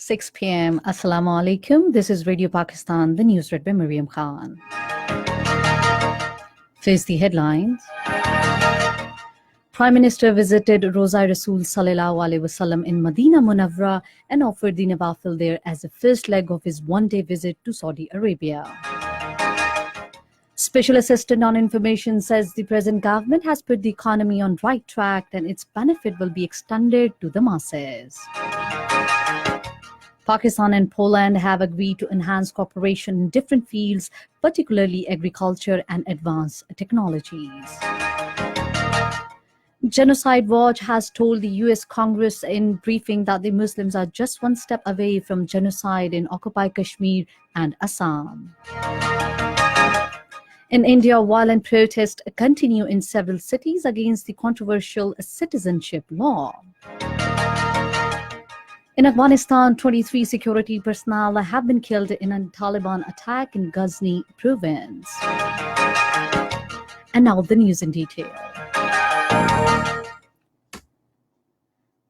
6 p.m. Assalamu alaikum. This is Radio Pakistan, the news read by Miriam Khan. First, the headlines. Prime Minister visited Roza Rasool Sallallahu Alaihi Wasallam in Medina Munawwara and offered the Nawafil there as the first leg of his one-day visit to Saudi Arabia. Special Assistant on Information says the present government has put the economy on right track and its benefit will be extended to the masses. Pakistan and Poland have agreed to enhance cooperation in different fields, particularly agriculture and advanced technologies. Genocide Watch has told the US Congress in briefing that the Muslims are just one step away from genocide in occupied Kashmir and Assam. In India, violent protests continue in several cities against the controversial citizenship law. In Afghanistan, 23 security personnel have been killed in a Taliban attack in Ghazni province. And now the news in detail.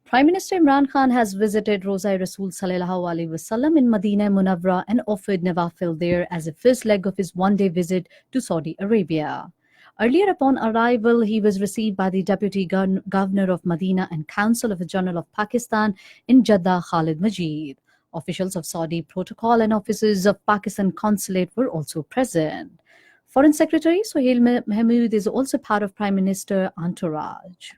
Prime Minister Imran Khan has visited Roza Rasool Sallallahu Alaihi Wasallam in Medina Munawwara and offered Nawafil there as a first leg of his one-day visit to Saudi Arabia. Earlier upon arrival, he was received by the Deputy Governor of Medina and Consul General of Pakistan in Jeddah, Khalid Majid. Officials of Saudi protocol and officers of Pakistan Consulate were also present. Foreign Secretary Suhail Mahmood is also part of Prime Minister entourage.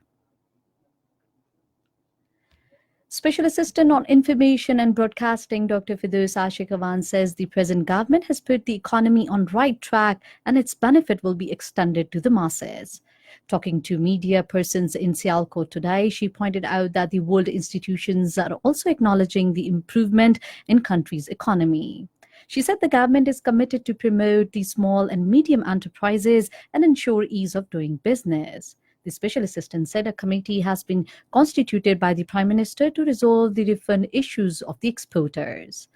Special Assistant on Information and Broadcasting Dr. Firdaus Ashiqawan says the present government has put the economy on right track and its benefit will be extended to the masses. Talking to media persons in Sialkot today, she pointed out that the world institutions are also acknowledging the improvement in country's economy. She said the government is committed to promote the small and medium enterprises and ensure ease of doing business. The Special Assistant said a committee has been constituted by the Prime Minister to resolve the different issues of the exporters.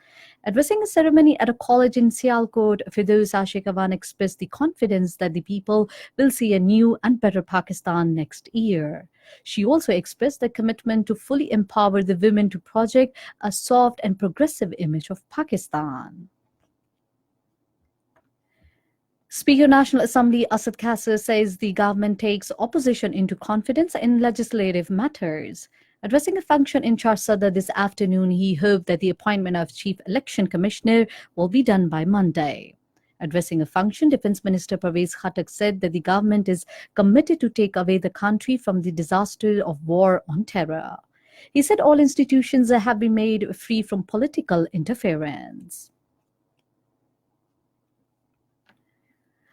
Addressing a ceremony at a college in Sialkot, Firdaus Ashiqawan expressed the confidence that the people will see a new and better Pakistan next year. She also expressed a commitment to fully empower the women to project a soft and progressive image of Pakistan. Speaker National Assembly Asad Kasser says the government takes opposition into confidence in legislative matters. Addressing a function in Charsadda this afternoon, he hoped that the appointment of Chief Election Commissioner will be done by Monday. Addressing a function, Defence Minister Pervez Khattak said that the government is committed to take away the country from the disaster of war on terror. He said all institutions have been made free from political interference.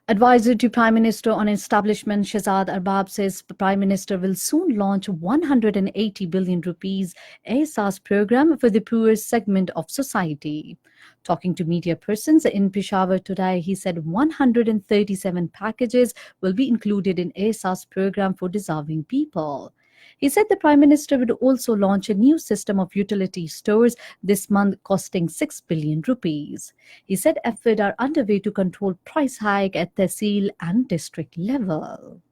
Advisor to Prime Minister on Establishment Shahzad Arbab says the Prime Minister will soon launch 180 billion rupees ASAS program for the poorest segment of society. Talking to media persons in Peshawar today, he said 137 packages will be included in ASAS program for deserving people. He said the Prime Minister would also launch a new system of utility stores this month costing 6 billion rupees. He said efforts are underway to control price hike at tehsil and district level.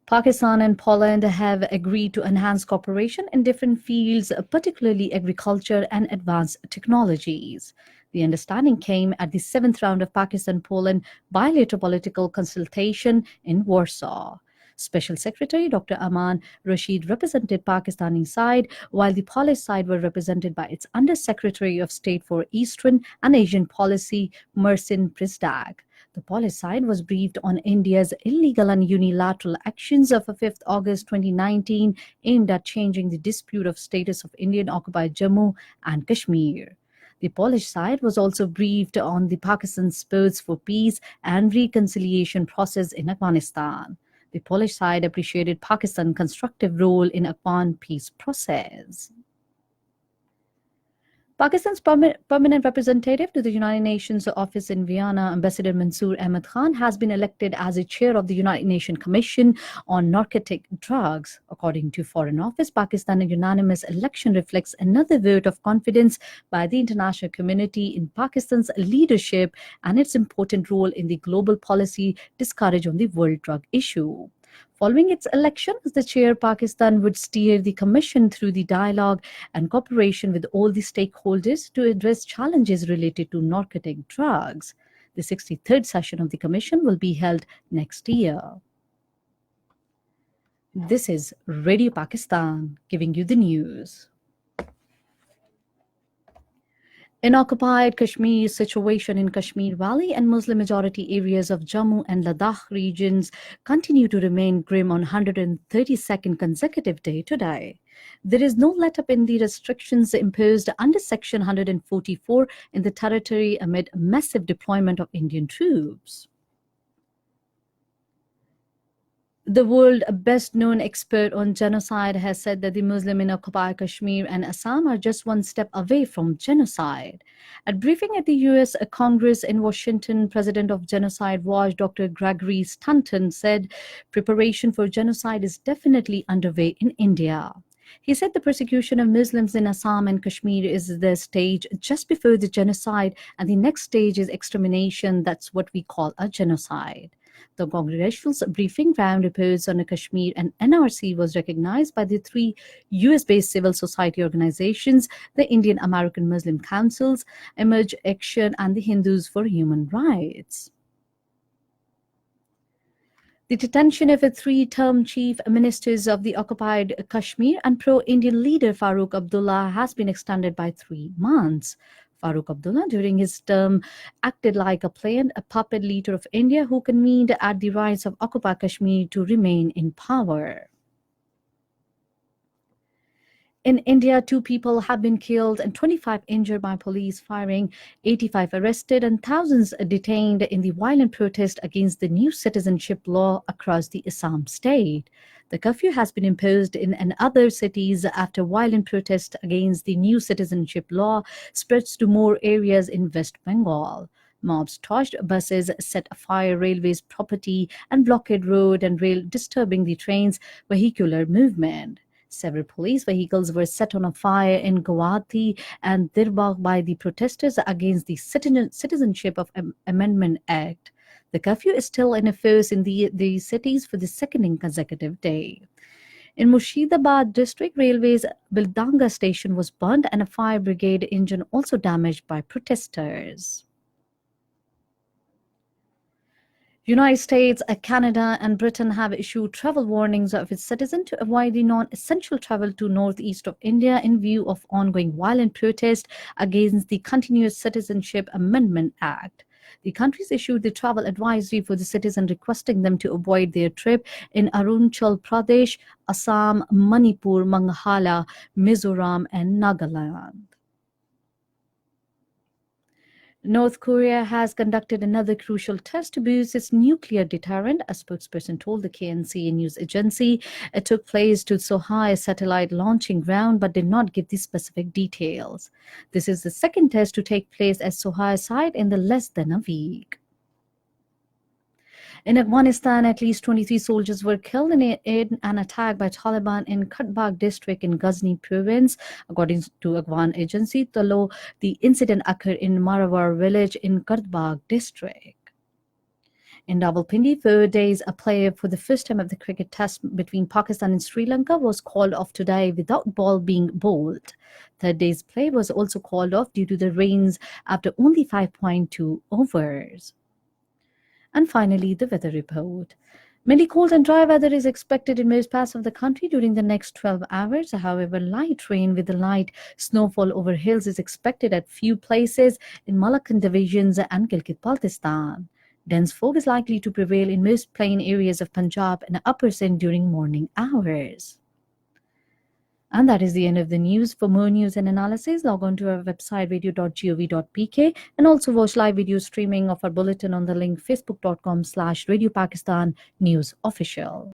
Pakistan and Poland have agreed to enhance cooperation in different fields, particularly agriculture and advanced technologies. The understanding came at the 7th round of Pakistan-Poland bilateral political consultation in Warsaw. Special Secretary Dr. Aman Rashid represented Pakistani side, while the Polish side were represented by its Under-Secretary of State for Eastern and Asian Policy, Marcin Przydak. The Polish side was briefed on India's illegal and unilateral actions of 5th August 2019 aimed at changing the dispute of status of Indian-occupied Jammu and Kashmir. The Polish side was also briefed on the Pakistan's efforts for peace and reconciliation process in Afghanistan. The Polish side appreciated Pakistan's constructive role in Afghan peace process. Pakistan's permanent representative to the United Nations office in Vienna, Ambassador Mansoor Ahmad Khan, has been elected as a chair of the United Nations Commission on Narcotic Drugs. According to Foreign Office, Pakistan's unanimous election reflects another vote of confidence by the international community in Pakistan's leadership and its important role in the global policy discourage on the world drug issue. Following its election as the chair, Pakistan would steer the Commission through the dialogue and cooperation with all the stakeholders to address challenges related to narcotic drugs. The 63rd session of the Commission will be held next year. This is Radio Pakistan giving you the news. In occupied Kashmir, situation in Kashmir Valley and Muslim majority areas of Jammu and Ladakh regions continue to remain grim on 132nd consecutive day today. There is no let-up in the restrictions imposed under Section 144 in the territory amid massive deployment of Indian troops. The world best known expert on genocide has said that the Muslim in occupied Kashmir and Assam are just one step away from genocide. At briefing at the US Congress in Washington, President of Genocide Watch Dr. Gregory Stanton said preparation for genocide is definitely underway in India. He said the persecution of Muslims in Assam and Kashmir is the stage just before the genocide, and the next stage is extermination. That's what we call a genocide. The Congressional briefing ground reports on Kashmir and NRC was recognized by the three US-based civil society organizations, the Indian American Muslim Councils, Emerge Action, and the Hindus for Human Rights. The detention of three-term chief ministers of the occupied Kashmir and pro-Indian leader Farooq Abdullah has been extended by 3 months. Farooq Abdullah, during his term, acted like a puppet leader of India who convened at the rise of occupied Kashmir to remain in power. In India, 2 people have been killed and 25 injured by police firing, 85 arrested and thousands detained in the violent protest against the new citizenship law across the Assam state. The curfew has been imposed in other cities after violent protests against the new citizenship law spreads to more areas in West Bengal. Mobs torched buses, set afire railways property, and blockaded road and rail, disturbing the train's vehicular movement. Several police vehicles were set on fire in Guwahati and Dirbagh by the protesters against the Citizenship of Amendment Act. The curfew is still in force in the cities for the second consecutive day. In Murshidabad district, railways Bildanga station was burned and a fire brigade engine also damaged by protesters. United States, Canada, and Britain have issued travel warnings of its citizens to avoid the non-essential travel to northeast of India in view of ongoing violent protests against the Continuous Citizenship Amendment Act. The countries issued the travel advisory for the citizens, requesting them to avoid their trip in Arunachal Pradesh, Assam, Manipur, Meghalaya, Mizoram, and Nagaland. North Korea has conducted another crucial test to boost its nuclear deterrent, a spokesperson told the KNCA news agency. It took place to Sohae satellite launching ground but did not give the specific details. This is the second test to take place at Sohae site in less than a week. In Afghanistan, at least 23 soldiers were killed in an attack by Taliban in Qutbagh district in Ghazni province. According to Afghan agency Talo, the incident occurred in Marawar village in Qutbagh district. In Rawalpindi, 4 days, a player for the first time of the cricket test between Pakistan and Sri Lanka was called off today without ball being bowled. Third day's play was also called off due to the rains after only 5.2 overs. And finally, the weather report. Mainly cold and dry weather is expected in most parts of the country during the next 12 hours. However, light rain with light snowfall over hills is expected at few places in Malakand divisions and Gilgit-Baltistan. Dense fog is likely to prevail in most plain areas of Punjab and Upper Sindh during morning hours. And that is the end of the news. For more news and analysis, log on to our website radio.gov.pk and also watch live video streaming of our bulletin on the link facebook.com/Radio Pakistan News Official.